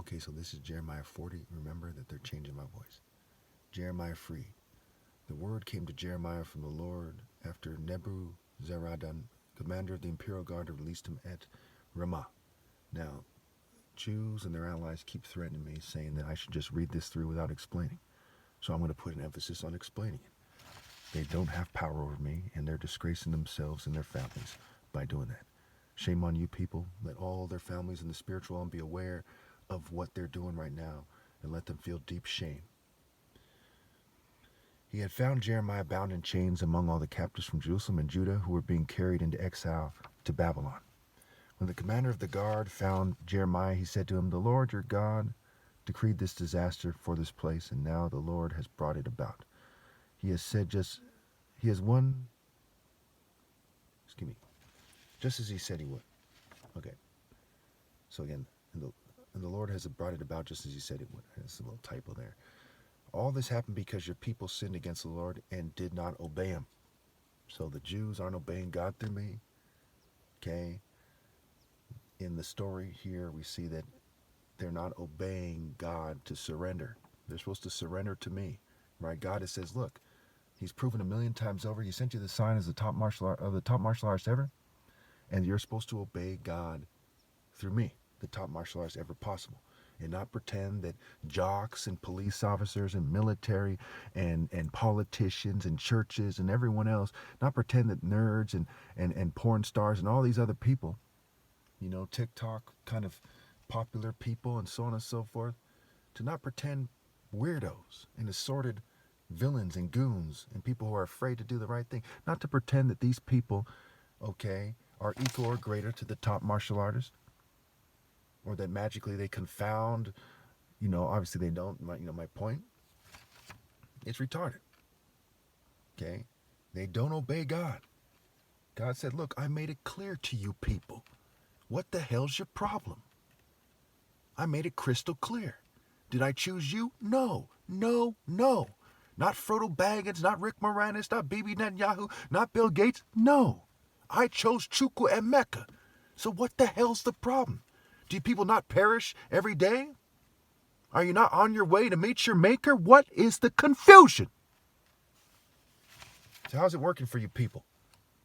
Okay, so this is Jeremiah 40. Remember that they're changing my voice. Jeremiah free. The word came to Jeremiah from the Lord after Nebuzaradan, commander of the imperial guard, released him at Ramah. Now, Jews and their allies keep threatening me, saying that I should just read this through without explaining. So I'm going to put an emphasis on explaining it. They don't have power over me, and they're disgracing themselves and their families by doing that. Shame on you people. Let all their families in the spiritual realm be aware of what they're doing right now, and let them feel deep shame. He had found Jeremiah bound in chains among all the captives from Jerusalem and Judah who were being carried into exile to Babylon. When the commander of the guard found Jeremiah, he said to him, "The Lord your God decreed this disaster for this place, and now the Lord has brought it about. He has said just as he said he would." Okay. So again, and the Lord has brought it about just as he said it would. There's a little typo there. All this happened because your people sinned against the Lord and did not obey him. So the Jews aren't obeying God through me. Okay. In the story here, we see that they're not obeying God to surrender. They're supposed to surrender to me, right? God says, look, he's proven 1,000,000 times over. He sent you the sign as the top martial artist ever, and you're supposed to obey God through me, the top martial artist ever possible, and not pretend that jocks and police officers and military and politicians and churches and everyone else, not pretend that nerds and porn stars and all these other people, TikTok kind of popular people and so on and so forth, to not pretend weirdos and assorted villains and goons and people who are afraid to do the right thing, not to pretend that these people, okay, are equal or greater to the top martial artist, or that magically they confound, obviously they don't, my point, it's retarded, okay? They don't obey God. God said, look, I made it clear to you people. What the hell's your problem? I made it crystal clear. Did I choose you? No, no, no. Not Frodo Baggins, not Rick Moranis, not Bibi Netanyahu, not Bill Gates. No. I chose Chukwu and Mecca. So what the hell's the problem? Do people not perish every day? Are you not on your way to meet your maker? What is the confusion? So how's it working for you people?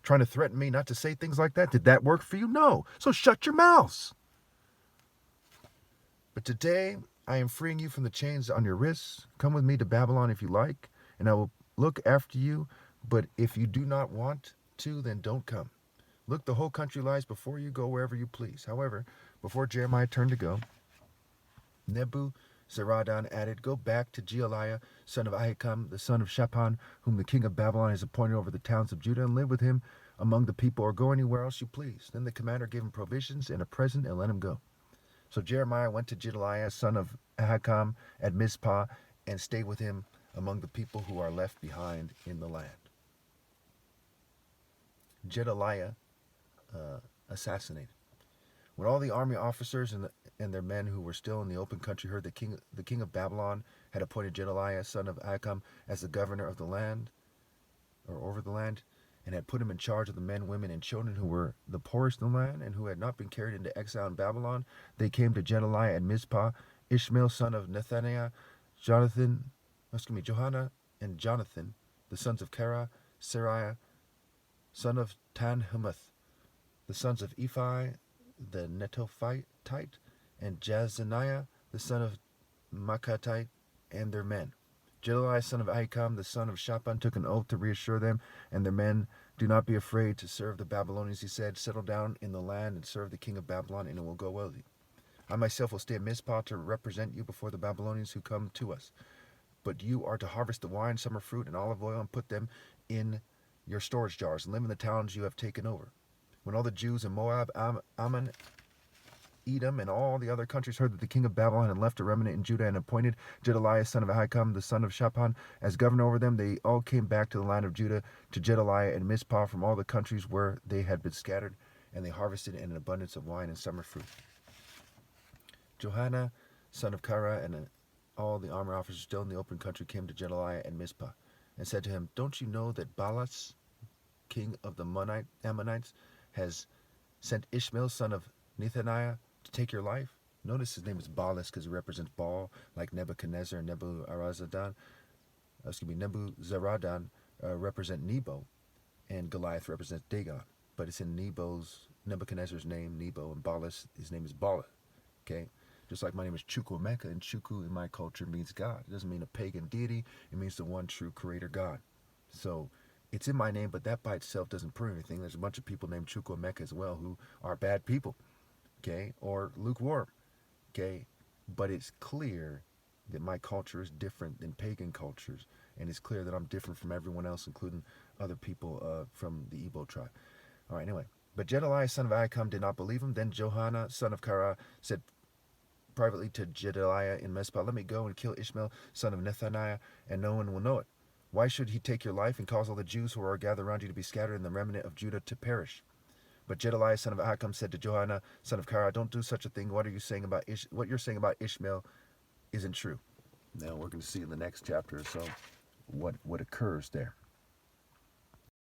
Trying to threaten me not to say things like that? Did that work for you? No. So shut your mouths. But today, I am freeing you from the chains on your wrists. Come with me to Babylon if you like, and I will look after you. But if you do not want to, then don't come. Look, the whole country lies before you. Go wherever you please. However, before Jeremiah turned to go, Nebuzaradan added, "Go back to Gedaliah, son of Ahikam, the son of Shaphan, whom the king of Babylon has appointed over the towns of Judah, and live with him among the people, or go anywhere else you please." Then the commander gave him provisions and a present and let him go. So Jeremiah went to Gedaliah, son of Ahikam, at Mizpah, and stayed with him among the people who are left behind in the land. Gedaliah assassinated. When all the army officers and their men who were still in the open country heard the king of Babylon had appointed Gedaliah, son of Ahikam, as the governor of the land, or over the land, and had put him in charge of the men, women, and children who were the poorest in the land and who had not been carried into exile in Babylon, they came to Gedaliah at Mizpah. Ishmael, son of Nethaniah, Johanna, and Jonathan, the sons of Kara, Seraiah, son of Tanhumeth, the sons of Ephi, the Netophite, and Jazaniah, the son of Maacatite, and their men. Gedaliah, son of Ahikam, the son of Shaphan, took an oath to reassure them and their men. "Do not be afraid to serve the Babylonians," he said. "Settle down in the land and serve the king of Babylon, and it will go well with you. I myself will stay at Mizpah to represent you before the Babylonians who come to us. But you are to harvest the wine, summer fruit, and olive oil, and put them in your storage jars, and live in the towns you have taken over." When all the Jews in Moab, Ammon, Edom, and all the other countries heard that the king of Babylon had left a remnant in Judah and appointed Gedaliah, son of Ahikam, the son of Shaphan, as governor over them, they all came back to the land of Judah, to Gedaliah and Mizpah from all the countries where they had been scattered, and they harvested in an abundance of wine and summer fruit. Johanna, son of Kara, and all the armor officers still in the open country came to Gedaliah and Mizpah, and said to him, "Don't you know that Balas, king of the Ammonites, has sent Ishmael, son of Nethaniah, to take your life?" Notice his name is Baalis because he represents Baal, like Nebuchadnezzar and Nebuzaradan. Nebuzaradan represent Nebo, and Goliath represents Dagon. But it's in Nebuchadnezzar's name, Nebo, and Baalis, his name is Bala. Okay? Just like my name is Chukwuemeka, and Chukwu in my culture means God. It doesn't mean a pagan deity, it means the one true creator God. So it's in my name, but that by itself doesn't prove anything. There's a bunch of people named Chukwuemeka as well who are bad people, okay, or lukewarm, okay? But it's clear that my culture is different than pagan cultures, and it's clear that I'm different from everyone else, including other people from the Igbo tribe. All right, anyway. But Jedaliah, son of Ahikam, did not believe him. Then Johanan, son of Kara, said privately to Jedaliah in Mizpah, let me go and kill Ishmael, son of Nethaniah, and no one will know it. Why should he take your life and cause all the Jews who are gathered around you to be scattered and the remnant of Judah to perish? But Jedaliah, son of Ahikam, said to Johanan, son of Kara, don't do such a thing. What you're saying about Ishmael isn't true. Now we're going to see in the next chapter or so what occurs there.